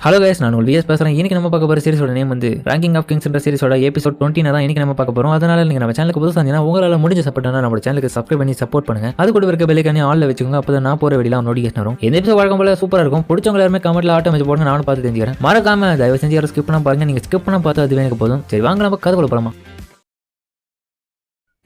Hello guys, நான் vs பேசுகிறேன். இன்னைக்கு நம்ம பார்க்க போகிற சீரிஸோட நேம் வந்து ரேங்கிங் ஆஃப் கிங்ஸ் என்ற சீரிஸோட எபிசோட் 20 தான் இன்னைக்கு நம்ம பார்க்க போகிறோம். அதனால நீங்கள் நம்ம சேனலுக்கு புதுசாக இருந்தீங்கன்னா உங்களால் முடிஞ்ச சப்போர்ட் நம்ம சேனலுக்கு சப்ஸ்கிரைப் பண்ணி சப்போர்ட் பண்ணுங்க. அது கூட இருக்க பெல்லைக்கானே ஆல்ல வச்சுக்கோங்க. அப்போ தான் நான் போகிற வெளியில் நோட்டிஃபிகேஷன் வரும். இந்த எபிசோட் வழக்கம் போல சூப்பராக இருக்கும். பிடிச்சவங்க எல்லாருமே கமெண்ட்ல ஆட்டம் வச்சு போடுங்க, நானும் பார்த்து தெரிஞ்சுக்கிறேன். மறக்காம தயவு செஞ்சு யாரும் ஸ்கிப் பண்ண பாருங்க. நீங்கள் ஸ்கிப் பண்ண பார்த்தா அதுவே எனக்கு போதும். சரி, வாங்க நம்ம கதை கூட போகலாமா.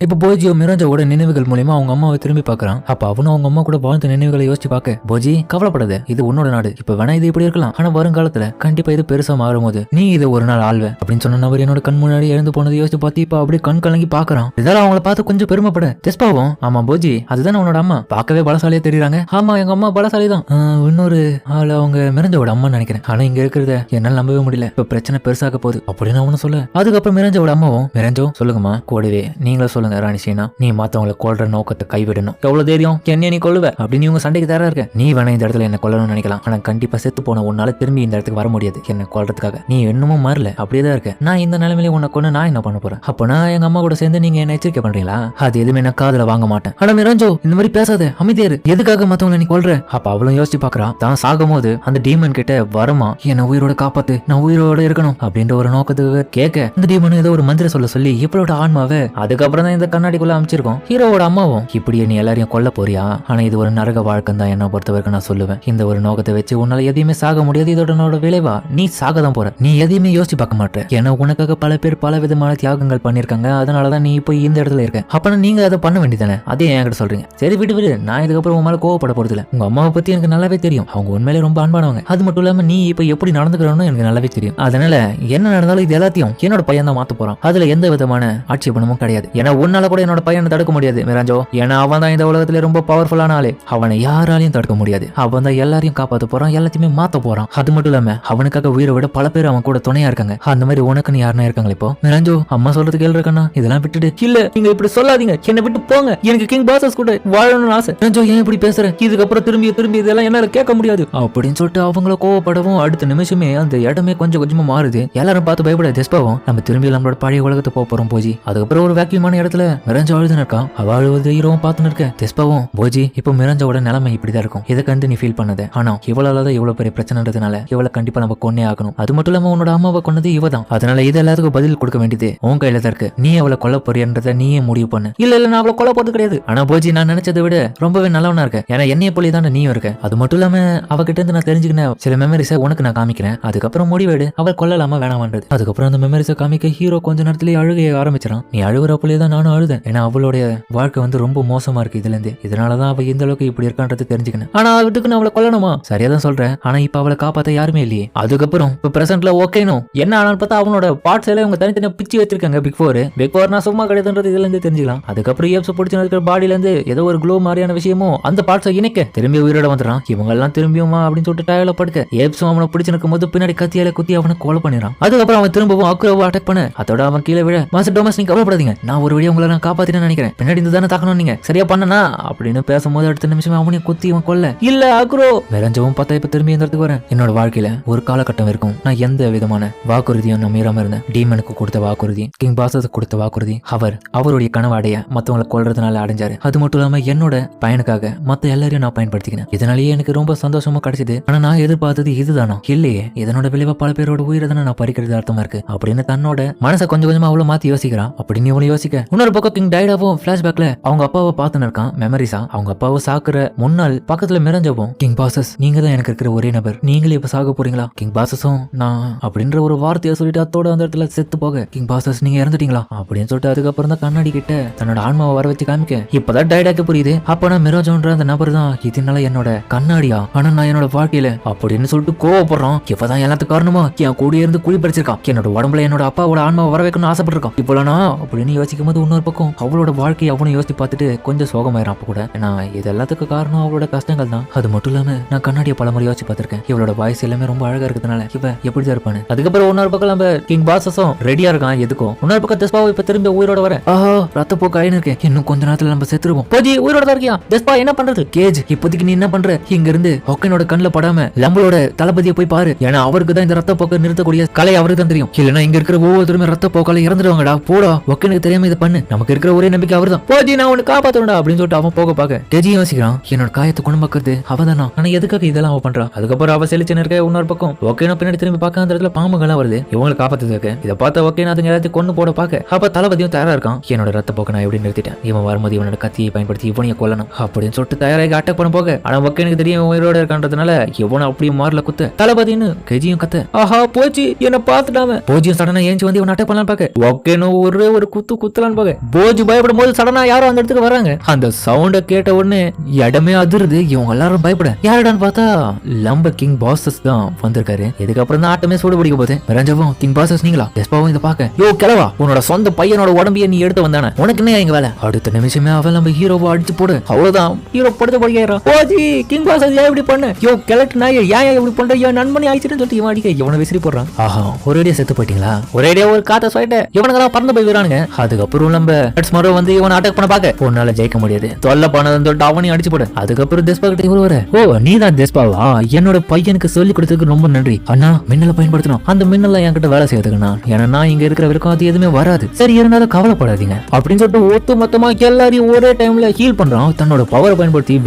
இப்போ போஜியோ மிராஜாவோட நினைவுகள் மூலமா அவங்க அம்மாவை திரும்பி பார்க்கறான். அப்ப அவனும் அவங்க அம்மா கூட வாழ்ந்த நினைவுகளை யோசிச்சு பார்க்க, போஜி கவலைப்படாத, இது உன்னோட நாடு. இப்ப வேணா இது இப்படி இருக்கலாம், ஆனா வருங்காலத்துல கண்டிப்பா இது பெருசா மாறும்போது நீ இதை ஒரு நாள் ஆள்வ அப்படின்னு சொன்ன நபர் என்னோட கண் முன்னாடி இறந்து போனதை யோசிச்சு பார்த்து இப்ப அப்படியே கண் கலங்கி பாக்குறான். இதெல்லாம் அவங்கள பார்த்து கொஞ்சம் பெருமைப்பட தெஸ்பாவும், ஆமா போஜி அதுதான் உன்னோட அம்மா, பார்க்கவே பலசாலியா தெரியுறாங்க. ஆமா எங்க அம்மா பலசாலி தான். இன்னொரு ஆள் அவங்க மிராஜாவோட அம்மா நினைக்கிறேன். ஆனா இங்க இருக்கிறத என்னால நம்பவே முடியல. இப்ப பிரச்சனை பெருசாக போகுது அப்படின்னு அவனு சொல்ல, அதுக்கப்புறம் மிராஜாவோட அம்மாவும், மிராஜோ சொல்லுங்கம்மா, கூடவே நீங்களே சொல்லுங்க ராணிஷேனா, நீ மத்தவங்களை கொல்ற நோக்கத்தை கைவிடணும். எவ்வளவு தைரியம் என்ன நீ கொல்லுவ அப்படின்னு இவங்க சண்டைக்கு தயாரா இருக்க. நீ வேணா இந்த இடத்துல என்ன கொல்லணும்னு நினைக்கலாம், ஆனா கண்டிப்பா செத்து போன உன்னால திரும்பி இந்த இடத்துக்கு வர முடியாது என்ன கொல்றதுக்காக. நீ இன்னமும் மாறல, அப்படியேதான் இருக்க. நான் இந்த நிலைமையில உன்னை கொண்டு நான் என்ன பண்ண போறேன்? அப்ப நான் எங்க அம்மா கூட சேர்ந்து நீங்க என்ன எச்சரிக்கை பண்றீங்களா? அது எதுவுமே நான் காதுல வாங்க மாட்டேன். ஆனா மிராஜோ இந்த மாதிரி பேசாத, அமைதியாரு, எதுக்காக மத்தவங்களை நீ கொல்ற? அப்ப அவளும் யோசிச்சு பாக்குறா, தான் சாகும் போது அந்த டீமன் கிட்ட வரமா என்ன உயிரோட காப்பாத்து, நான் உயிரோட இருக்கணும் அப்படின்ற ஒரு நோக்கத்துக்கு கேட்க, இந்த டீமன் ஏதோ ஒரு மந்திர சொல்லி இவளோட ஆன்மாவை அதுக்கப்புறம் தான் இந்த கண்ணாடிக்குள்ள அமைச்சிருக்கோம். ஹீரோவோட அம்மாவும், இப்படியே நீ எல்லாரையும் கொல்ல போறியா? ஆனா இது ஒரு நரக வாழ்க்கை தான் என்ன பொறுத்த வரைக்கும். நான் சொல்லுவேன், இந்த ஒரு நோக்கத்தை வச்சு உன்னால எதையுமே சாக முடியாது. இதோட விளைவா நீ சாக தான் போற. நீ எதையுமே யோசிச்சு பார்க்க மாட்டேன். ஏன்னா உனக்காக பல பேர் பல விதமான தியாகங்கள் பண்ணிருக்காங்க. அதனாலதான் நீ இப்போ இந்த இடத்துல இருக்க. அப்ப நீங்க அதை பண்ண வேண்டியதானே? அதே என்கிட்ட சொல்றீங்க. சரி விடு, நான் இதுக்கப்புறம் உன் மேல கோவப்பட போறது இல்ல. உங்க அம்மாவை பத்தி எனக்கு நல்லாவே தெரியும். அவங்க உண்மையிலே ரொம்ப அன்பானவங்க. அது மட்டும் இல்லாம நீ இப்ப எப்படி நடந்துக்கிறோம்னு எனக்கு நல்லாவே தெரியும். அதனால என்ன நடந்தாலும் இது எல்லாத்தையும் என்னோட பையன் தான் மாத்த போறான். அதுல எந்த விதமான ஆட்சேபனமும் கிடையாது. ஏன்னா உன்னால கூட என்னோட பையனை தடுக்க முடியாது மிராஜோ. ஏன்னா அவன் தான் இந்த உலகத்துல ரொம்ப பவர்ஃபுல்லான ஆளு. அவனை யாராலையும் தடுக்க முடியாது. அவன் தான் எல்லாரையும் காப்பாத்த போறான், எல்லாத்தையுமே மாத்த போறான். அது மட்டும் இல்லாம அவனுக்காக உயிரை விட பல பேர் அவன் கூட துணையா இருக்காங்க. அந்த மாதிரி உனக்குன்னு யாருன்னா இருக்காங்க இப்போ? மிராஜோ அம்மா சொல்றது கேள்வி இருக்கா? இதெல்லாம் விட்டுட்டு, இல்ல நீங்க இப்படி சொல்லாதீங்க, என்னை விட்டு போங்க, எனக்கு கிங் பாசஸ் கூட வாழணும்னு ஆசை. மிராஜோ ஏன் இப்படி பேசுற? இதுக்கப்புறம் திரும்பி இதெல்லாம் என்னால கேட்க முடியாது அப்படின்னு சொல்லிட்டு அவங்கள கோவப்படவும், அடுத்த நிமிஷமே அந்த இடமே கொஞ்சம் கொஞ்சமா மாறுது. எல்லாரும் பார்த்து பயப்பட தெஸ்பாவும், நம்ம திரும்பி நம்மளோட பழைய உலகத்தை போறோம் போஜி. அதுக்கப்புறம் ஒரு வேக்கியமான இடத்துல மிராஜோ அழுதுன்னு இருக்கான். அவ அழுவது ஹீரோவும் பார்த்துன்னு இருக்க. தெஸ்பாவும், போஜி இப்போ மிராஜோட நிலைமை இப்படிதான் இருக்கும், இதை கண்டு நீ ஃபீல் பண்ணது. ஆனா இவளாலதான் இவ்வளவு பெரிய பிரச்சனைன்றதுனால இவளை கண்டிப்பா நம்ம கொன்னே ஆகணும். அது மட்டும் இல்லாம உன்னோட அம்மாவை கொன்னது இவ தான். அதனால இது எல்லாத்துக்கும் பதில் கொடுக்க வேண்டியது உன் கையில தான் இருக்கு. நீ அவளை கொல்ல போறியன்றத நீயே முடிவு பண்ணு. இல்ல நான் அவளை கொல்ல போறது கிடையாது. ஆனா போஜி நான் நினைச்சதை விட ரொம்பவே நல்லவனா இருக்க. ஏன்னா என்னைய போலி தான் நீயும் இருக்க. அது மட்டும் இல்லாம அவகிட்ட இருந்து நான் தெரிஞ்சுக்கின சில மெமரிஸை உனக்கு நான் காமிக்கிறேன். அதுக்கப்புறம் முடிவேடு அவள் கொல்லலாமா வேணாமன்றது. அதுக்கப்புறம் அந்த மெமரிஸை காமிக்க ஹீரோ கொஞ்ச நேரத்திலேயே அழுகைய ஆரம்பிச்சிடான். நீ அழுகுறப்பலே தான் நானும் அழுதேன். ஏன்னா அவளுடைய வாழ்க்கை வந்து ரொம்ப மோசமா இருக்கு இதுல இருந்து. இதனாலதான் அவ எந்த அளவுக்கு இப்படி இருக்கான்றது தெரிஞ்சுக்கணும். ஆனா அவட்டுக்கு நான் அவளை கொல்லணுமா? சரியா தான் சொல்றேன். ஆனா இப்ப அவளை காப்பாத்த யாருமே இல்லையே. அதுக்கப்புறம் இப்ப பிரசன்ட்ல ஓகேனும் என்ன ஆனாலும் பார்த்தா அவனோட பார்ட்ஸ் எல்லாம் இவங்க தனித்தனியா பிச்சு வச்சிருக்காங்க. பிக் ஃபோர் நான் சும்மா கிடையாதுன்றது இதுல இருந்து தெரிஞ்சுக்கலாம். அதுக்கப்புறம் ஏப்ஸ் பிடிச்சு இருக்கிற பாடியில இருந்து ஏதோ ஒரு க்ளோ மாதிரியான விஷயமும் அந்த பார்ட்ஸை இணைக்க திரும்பி உயிரோட வந்துடுறான். இவங்க எல்லாம் திரும்பியுமா அப்படின்னு சொல்லிட்டு டயர்ல படுக்க, ஏப்ஸும் அவனை பிடிச்சு நிற்கும் போது பின்னாடி கத்தியால குத்தி அவனை கொலை பண்ணிடுறான். அதுக்கப்புறம் அவன் திரும்பவும் அக்ரோவை அட்டாக் பண்ண, அதோட அவன் கீழே விழ, மாஸ்டர் டோமஸ் நீங்க கவலைப்படாதீங்க, நான் ஒரு வழியை உங்களை நான் காப்பாத்தினேன்னு நினைக்கிறேன், பின்னாடி இருந்து தானே தாக்கணும், நீங்க சரியா பண்ணனா அப்படின்னு பேசும்போது அடுத்த நிமிஷம் அவனையும் குத்தி இவன் கொல்ல. இல்ல அக்ரோ மிராஜவும் பார்த்தா இப்ப திரும்பி இந்த இடத்துக்கு வரேன். என்னோட வாழ்க்கையில ஒரு காலகட்டம் இருக்கும் நான் எந்த விதமான வாக்குறுதியும் நான் மீறாம இருந்தேன். டீமனுக்கு கொடுத்த வாக்குறுதி, கிங் பாசஸ் கொடுத்த வாக்குறுதி அவருடைய கனவு அடைய மத்தவங்களை கொல்றதுனால அடைஞ்சாரு. அது மட்டும் இல்லாம என்னோட பயனுக்காக மத்த எல்லாரையும் நான் பயன்படுத்திக்கிறேன். இதனாலேயே எனக்கு ரொம்ப சந்தோஷமா கிடைச்சது. ஆனா நான் எதிர்பார்த்தது இதுதானோ? இல்லையே, இதனோட விளைவா பல பேரோட உயிரை தானே நான் பறிக்கிறது அர்த்தமா இருக்கு அப்படின்னு தன்னோட மனசை கொஞ்சம் கொஞ்சமா அவ்வளவு மாத்தி யோசிக்கிறான். அப்படின்னு இவ்வளவு யோசிக்க, இன்னொரு பக்கம் கிங் டைடாவும் பிளாஷ்பேக்ல அவங்க அப்பாவை பார்த்துன்னு இருக்கான். மெமரிஸா அவங்க அப்பாவை சாக்குற முன்னாள் பக்கத்துல மிராஜவும், கிங் பாசஸ் நீங்க தான் எனக்கு இருக்கிற ஒரே நபர், நீங்களே இப்ப சாக போறீங்களா? கிங் பாசஸும் நான் அப்படின்ற ஒரு வார்த்தையை சொல்லிட்டு அத்தோட அந்த இடத்துல செத்து போக, கிங் பாசஸ் நீங்க இறந்துட்டீங்களா அப்படின்னு சொல்லிட்டு அதுக்கப்புறம் தான் கண்ணாடி கிட்ட தன்னோட ஆன்மாவை வர வச்சு காமிக்க, இப்பதான் டைடாக்கு புரியுது. அப்பனா மிராஜோன்ற அந்த நபர் தான் இதனால என்னோட கண்ணாடியா, ஆனா நான் என்னோட வாழ்க்கையில அப்படின்னு சொல்லிட்டு கோவப்படுறான். இப்பதான் எல்லாத்துக்கும் காரணமா என் கூட இருந்து குழி பறிச்சிருக்கான். என்னோட உடம்புல என்னோட அப்பாவோட ஆன்மாவை வர வைக்கணும்னு ஆசைப்பட்டிருக்கான். இப்போனா அப்படின்னு யோசிக்கும் போது இன்னொரு பக்கம் அவளோட வாழ்க்கையை அவனும் யோசிச்சு பார்த்துட்டு கொஞ்சம் சோகமாயிரான். அப்ப கூட நான் இது எல்லாத்துக்கும் காரணம் அவளோட கஷ்டங்கள் தான். அது மட்டும் இல்லாம நான் கண்ணாடியை பல முறை யோசிச்சு பார்த்திருக்கேன். இவளோட வாய்ஸ் எல்லாமே ரொம்ப அழகா இருக்கிறதுனால இவ எப்படிதான் இருப்பானு. அதுக்கப்புறம் இன்னொரு பக்கம் நம்ம கிங் பாசஸும் ரெடியா இருக்கான் எதுக்கும். இன்னொரு பக்கம் தெஸ்பாவும் இப்ப திரும்ப உயிரோட வர, ஆஹா ரத்த போக்கு ஆயின்னு இருக்கேன், இன்னும் கொஞ்ச நேரத்துல நம்ம செத்துருவோம். போஜி உயிரோட தான் இருக்கியா? தெஸ்பா என்ன பண்றது? கேஜ் இப்போதைக்கு நீ என்ன பண்ற? இங்க இருந்து ஒக்கனோட கண்ணுல படாம நம்மளோட தளபதியை போய் பாரு. ஏன்னா அவருக்கு தான் இந்த ரத்த போக்க நிறுத்தக்கூடிய கலை அவருக்கு தான் தெரியும். இல்லைன்னா இங்க இருக்கிற ஒவ்வொருத்தருமே ரத்த போக்கால இறந்துடுவாங்கடா. போடா ஒக்கனுக்கு தெரியாம இதை பண்ணு நமக்கு இருக்கிற ஒரே நம்பிக்கை அவர்தான். போஜி நான் உன்னை காப்பாத்தணும்டா அப்படின்னு சொல்லிட்டு அவன் போக பாக்க கெஜி யோசிக்கிறான், என்னோட காயத்தை குணமாக்குறது அவதானா, ஆனா எதுக்காக இதெல்லாம் அவ பண்றா. அதுக்கப்புறம் அவ செலிச்சுன்னு இருக்க இன்னொரு பக்கம் ஓகேனா பின்னாடி திரும்பி பார்க்க அந்த இடத்துல பாம்புகள்லாம் வருது இவங்களை காப்பாத்துறதுக்கு. இதை பார்த்த ஓகேனா அதுங்க எல்லாத்தையும் கொண்டு போட பாக்க அப்ப தளபதியும் தயாரா இருக்கான். என்னோட ரத்த போக்க நான் எப்படி நிறுத்திட்டேன், இவன் வரும்போது இவனோட கத்தியை பயன்படுத்தி இவனைய கொல்லணும் அப்படின்னு சொல்லிட்டு தயாராகி அட்டாக் பண்ண போக ஆனா ஓகேனுக்கு தெரியும் உயிரோட இருக்கான்றதுனால இவனை அப்படியே மாறல குத்த தளபதினு கெஜியும் கத்த. ஆஹா போச்சு என்ன பாத்துட்டாம. போஜியும் சடனா ஏஞ்சி வந்து இவன் அட்டாக் பண்ணலாம் பாக்க ஓகேனோ ஒரே ஒரு குத்து குத்தலான்னு பாக்க போஜி பயப்படும் போது சடனா யாரும் அந்த இடத்துக்கு வராங்க. அந்த சவுண்ட கேட்ட உடனே இடமே அதிருது. இவங்க எல்லாரும் பயப்பட யாருடான்னு பார்த்தா லம்ப கிங் பாசஸ் தான் வந்திருக்காரு. இதுக்கப்புறம் தான் ஆட்டமே சூடு பிடிக்க போகுது. ரஞ்சவும் கிங் பாசஸ் நீங்களா டெஸ்பாவும் இதை பாக்க யோ கிளவா உன்னோட சொந்த பையனோட உடம்பைய நீ எடுத்து வந்தானே உனக்கு என்ன எங்க வேலை. அடுத்த நிமிஷமே அவன் நம்ம ஹீரோவை அடிச்சு போடு அவ்வளவுதான் ஹீரோ படுத்த படிக்கிறான். ஓஜி கிங் பாசஸ் ஏன் இப்படி பண்ண யோ கிழட்டு நாய் ஏன் இப்படி பண்ற ஏன் நண்பனி ஆயிடுச்சுன்னு சொல்லிட்டு இவன் அடிக்க இவனை விசிறி போடுறான். ஆஹா ஒரேடியா செத்து போயிட்டீங்களா ஒரேடியா ஒரு காத்த சொல்லிட்டு இவனுங்கெல்லாம் பறந்து போய் வரானுங்க. அதுக்கப்புறம் நம்ம மரம் வந்து இவனை அட்டாக் பண்ண பாக்க உன்னால ஜெயிக்க முடியாது தொல்லை பண்ணதுன்னு சொல்லிட்டு அவனையும் அடிச்சு போடு. அதுக்கப்புறம் தேஸ்பா கிட்ட இவரு வர ஓ நீ தான் தேஸ்பாவா என்னோட பையனுக்கு சொல்லி கொடுத்ததுக்கு ரொம்ப நன்றி அண்ணா. மின்னலை பயன்படுத்தணும் அந்த மின்னல என்கிட்ட வேலை செய்யறதுக்குண்ணா ஏன்னா இங்க இருக்கிற வரைக்கும் அது எதுவுமே வராது. சரி இருந்தாலும் கவலைப்படாதீங்க அப்படின்னு சொல்லிட்டு ஒத்து மொத்தமா எல்லாரையும் ஒரே டைம்ல ஹீல் பண்றான். தன்னோட பவரை பயன்படுத்தி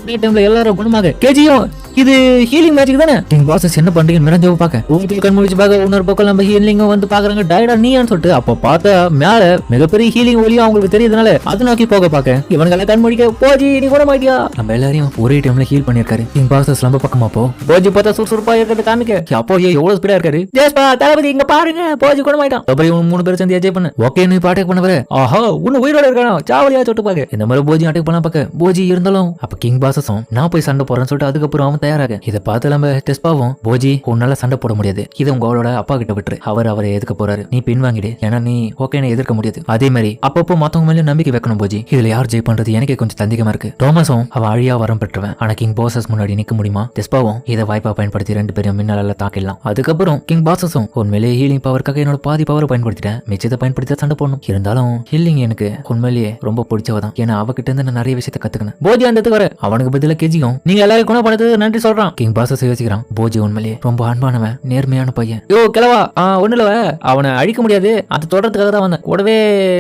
ஒரே டைம்ல எல்லாரும் குணமாக கேஜியும் இது ஹீலிங் மேஜிக் தானே. கிங் பாசஸ் என்ன பண்றீங்க மிரஞ்சவ பாக்க ஊத்துல கண் முடிச்சு பாக்க இன்னொரு பக்கம் நம்ம ஹீலிங் வந்து பாக்குறாங்க டயடா நீயான்னு சொல்லிட்டு அப்ப பார்த்தா மேல மிகப்பெரிய ஹீலிங் ஒலியும் அவங்களுக்கு தெரியுதுனால அது நோக்கி போக பாக்க இவனுங்களை கண் முடிக்க போஜி நீ கூட மாட்டியா நம்ம எல்லாரையும் ஒரே டைம்ல ஹீல் பண்ணிருக்காரு. கிங் பாசஸ் நம்ம பக்கமா போ போஜி பார்த்தா சுறுசுறுப்பா இருக்கிறது காமிக்க அப்போ எவ்வளவு ஸ்பீடா இருக்காரு. ஜேஸ்பா தளபதி இங்க பாருங்க போஜி கூட மாட்டான். அப்புறம் 3 பேர் சேர்ந்து என்ஜாய் பண்ணு ஓகே நீ அட்டாக் பண்ண வர ஆஹா உன்ன உயிரோட இருக்கானோ சாவலியா சொல்லிட்டு பாக்க இந்த மாதிரி போஜி அட்டாக் பண்ண பாக்க போஜி இருந்தாலும் அப்ப கிங் பாசஸும் நான் போய் சண்டை போறேன்னு சொல்லிட்டு அதுக்கப்புறம் அவன் தயாராக இதை பார்த்து நம்ம டெஸ்பாவும் போஜி உன்னால சண்டை போட முடியாது இது உங்களோட அப்பா கிட்ட விட்டுரு அவரை எதுக்க போறாரு நீ பின்வாங்கிடு ஏன்னா நீ ஓகே எதிர்க்க முடியாது. அதே மாதிரி அப்பப்போ மத்தவங்க மேலே நம்பிக்கை வைக்கணும் போஜி. இதுல யார் ஜெய் பண்றது எனக்கே கொஞ்சம் சந்தேகமா இருக்கு. டோமஸும் அவ அழியா வரம் பெற்றவன் ஆனா கிங் பாசஸ் முன்னாடி நிக்க முடியுமா. டெஸ்பாவும் இதை வாய்ப்பா பயன்படுத்தி 2 பேரும் மின்னலால தாக்கிடலாம். அதுக்கப்புறம் கிங் பாசஸும் உண்மையிலேயே ஹீலிங் பவருக்காக என்னோட பாதி பவரை பயன்படுத்திட்டேன் மிச்சத்தை பயன்படுத்தி சண்டை போடணும். இருந்தாலும் ஹீலிங் எனக்கு உண்மையிலேயே ரொம்ப பிடிச்சவதான் ஏன்னா அவகிட்ட இருந்து நான் நிறைய விஷயத்தை கத்துக்கணும். போஜி அந்த வர அவனுக்கு பதில கெஜியும் நீங்க எல்லாரும் குணப்படுத்து நன்றி சொல்றான். கிங் பாசஸ் யோசிக்கிறான் போஜி உண்மையிலேயே ரொம்ப அன்பானவன் நேர்மையான பையன். யோ கிளவா ஒண்ணுல அவனை அழிக்க முடியாது அது தொடர்றதுக்காக தான் வந்தேன் கூடவே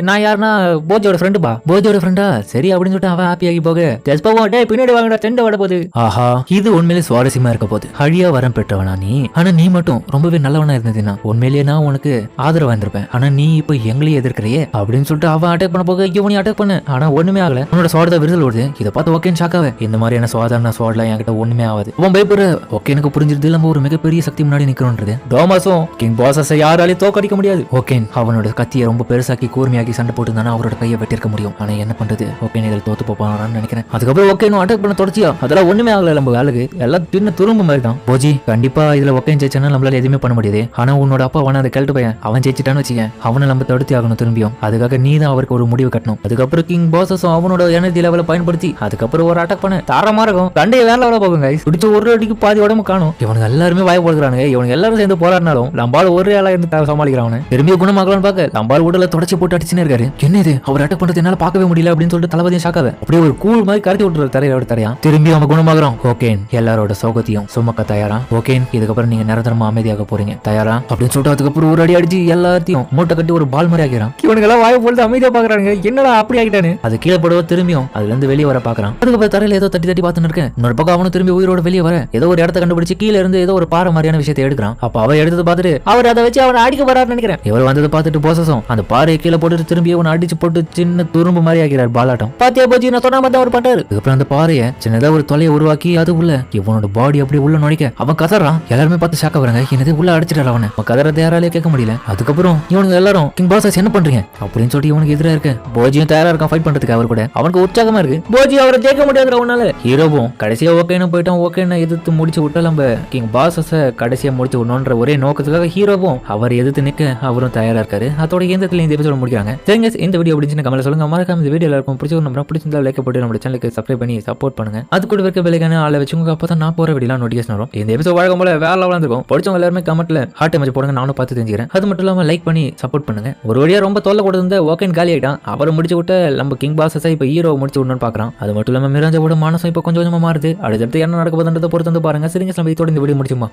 நான் யாருன்னா போஜியோட ஃப்ரெண்டு பா போஜியோட ஃப்ரெண்டா சரி அப்படின்னு சொல்லிட்டு அவன் ஹாப்பி ஆகி போக டெஸ்பாவும் டே பின்னாடி வாங்கடா செண்டை வட போகுது. ஆஹா இது உண்மையிலே சுவாரஸ்யமா இருக்க போகுது. அழியா வரம் பெற்றவனா நீ ஆனா நீ மட்டும் ரொம்பவே நல்லவனா இருந்ததுன்னா உண்மையிலேயே நான் உனக்கு ஆதரவா இருந்திருப்பேன் ஆனா நீ இப்ப எங்களையே எதிர்க்கிறையே அப்படின்னு சொல்லிட்டு அவன் அட்டாக் பண்ண போக இவனையும் அட்டாக் பண்ண ஆனா ஒண்ணுமே ஆகல. உன்னோட சுவாடத்தை விருதல் வருது இதை பார்த்து ஓகேன்னு ஷாக்காவே இந்த மாதிரியான சுவாதான சுவாடலாம் என்கிட்ட ஒண்ணுமே ஆகாது அவன் பயப்படுற ஓகே எனக்கு புரிஞ்சிருது நம்ம ஒரு மிகப்பெரிய சக்தி முன்னாடி நிக்கிறோன்றது. டோமஸும் கிங் பாசஸை யாராலையும் தோக்கடிக்க முடியாது. ஓகேன் அவனோட கத்தியை ரொம்ப பெருசாக்கி கூர்மையாக்கி சண்டை போட்டுருந்தானா அவரோட கையை வெட்டிருக்க முடியும் ஆனா என்ன பண்றது ஓகே இதில் தோத்து போப்பான்னு நினைக்கிறேன். அதுக்கப்புறம் ஓகே அட்டாக் பண்ண தொடர்ச்சியா அதெல்லாம் ஒண்ணுமே ஆகல நம்ம வேலைக்கு எல்லாம் தின்னு துரும்பு மாதிரி தான். போஜி கண்டிப்பா இதுல ஓகே ஜெயிச்சானா நம்மளால எதுவுமே பண்ண முடியாது ஆனா உன்னோட அப்பா அவனை அதை கேட்டு பையன் அவன் ஜெயிச்சிட்டான்னு வச்சுக்க அவனை நம்ம தடுத்து ஆகணும் திரும்பியும் அதுக்காக நீ தான் அவருக்கு ஒரு முடிவு கட்டணும். அதுக்கப்புறம் கிங் பாசஸும் அவனோட எனர்ஜி லெவலை பயன்படுத்தி அதுக்கப்புறம் ஒரு அட்டாக் பண்ண தாரமா இருக்கும் சண்டையை வேற லெவல போகுங்க பிடிச்ச ஒரு அடிக்கு பாதி உடம்பு காணும். இவனுக்கு எல்லாருமே வாய் போடுறானுங்க இவனுக்கு எல்லாரும் சேர்ந்து போராடினாலும் லம்பால் ஒரு ஆளா இருந்து சமாளிக்கிறான். திரும்பிய குணமாக்கலாம்னு பார்க்க லம்பால் உடல தொடச்சி போட்டு அடிச்சுன்னு இருக்காரு. என்னது அவர் அட்டாக் பண்றது என்னால பார்க்கவே முடியல அப்படின்னு சொல்லிட்டு தளபதியும் ஷாக்காக அப்படியே ஒரு கூழ் மாதிரி கருத்தி விட்டுறாரு தரையோட தரையா. திரும்பி அவன் குணமாகறான். ஓகேன் எல்லாரோட சோகத்தையும் சுமக்க தயாரா. ஓகேன் இதுக்கப்புறம் நீங்க நிரந்தரமா அமைதியாக போறீங்க தயாரா அப்படின்னு சொல்லிட்டு அதுக்கப்புறம் ஒரு அடி அடிச்சு எல்லாத்தையும் மூட்டை கட்டி ஒரு பால் மாதிரி ஆகிறான். இவனுக்கு எல்லாம் வாய் போட்டு அமைதியா பாக்குறாங்க என்னடா அப்படி ஆகிட்டானு. அது கீழே போடுவ திரும்பியும் அதுல இருந்து வெளியே வர பாக்குறான். அதுக்கப்புறம் தரையில ஏதோ தட்டி தட்டி பார்த்துன்னு இருக்கேன். இன்னொரு பக்கம் அவனும் திரும்பி உயிரோட வெளியே வர ஏதோ ஒரு இடத்த கண்டுபிடிச்சு கீழே இருந்து ஏதோ ஒரு பாறை மாதிரியான விஷயத்தை எடுக்கிறான். அப்ப அவ எடுத்தது பார்த்துட்டு அவர் அதை வச்சு அவனை அடிக்க போறாருன்னு நினைக்கிறேன். இவர் வந்ததை பார்த்துட்டு போசஸும் அந்த பாறையை கீழே போட்டு திரும்பி அவனை அடிச்சு போட்டு சின்ன துரும்பு மாதிரி ஆகிறார் பாலாட்டம். பாத்தியா போச்சு நான் சொன்ன மாதிரி அவர் பண்றாரு. அதுக்கப்புறம் அந்த பாறையை சின்னதா ஒரு தொலையை உருவாக்கி அது உள்ள இவனோட பாடி அப்படி உள்ள நுழைக்க அவன் கதறான். எல்லாருமே பார்த்து ஷாக்க வராங்க என்னது உள்ள அடிச்சிட்டாரு அவனை. அவன் கதறதை யாராலே கேட்க முடியல. அதுக்கப்புறம் இவனுக்கு எல்லாரும் கிங் பாசஸ் என்ன பண்றீங்க அப்படின்னு சொல்லிட்டு இவனுக்கு எதிராக இருக்கு. போஜியும் தயாரா இருக்கான் ஃபைட் பண்றதுக்கு அவர் கூட. அவனுக்கு உற்சாகமா இருக்கு. போஜி அவரை ஜெயிக்க முடியாது அவனால. ஹீரோவும் கடைசியா ஓகேன்னு போயிட்டான். ஓகேன்னு எதிர்த்து முடிச்சு விட்டா நம்ம கிங் பாசஸ கடைசியா முடிச்சு விடணும்ன்ற ஒரே நோக்கத்துக்காக ஹீரோவும் அவர் எதிர்த்து நிக்க அவரும் தயாரா இருக்காரு. அதோட எந்தத்துல இந்த எபிசோட முடிக்கிறாங்க. சரிங்க இந்த வீடியோ பிடிச்சுன்னு கமெண்ட்ல சொல்லுங்க. மறக்காம இந்த வீடியோ எல்லாருக்கும் பிடிச்சிருந்தா லைக் போட்டு நம்ம சேனலுக்கு சப்ஸ்கிரைப் பண்ணி சப்போர்ட் பண்ணுங்க. அது கூட இருக்க பெல்லைக்கான ஆள வச்சுங்க அப்பதான் நான் போற வீடியோலாம் நோட்டிஃபிகேஷன் வரும். இந்த எபிசோட் வழக்கம் போல வேற லெவலா இருக்கும். படிச்சவங்க எல்லாருமே கமெண்ட்ல ஹார்ட் எமோஜி போடுங்க நானும் பார்த்து தெரிஞ்சுக்கிறேன். அது மட்டும் இல்லாம லைக் பண்ணி சப்போர்ட் பண்ணுங்க. ஒரு வழியா ரொம்ப தொல்லை கொடுத்த ஓகேன்னு காலி ஆயிட்டான். அவரை முடிச்சு விட்டு நம்ம கிங் பாசஸை இப்ப ஹீரோ முடிச்சு விடணும்னு பாக்குறான். அது மட்டும் இல்லாம மிராஜோட மனசும் இப்ப கொஞ்சம் கொஞ்சமா மாறுது. அடுத்தடுத்து என்ன நடக்க போதுன்றதை பொறுத்து வந்து பாருங்க. சரிங்க இந்த வீடியோ முடிச்சுமா.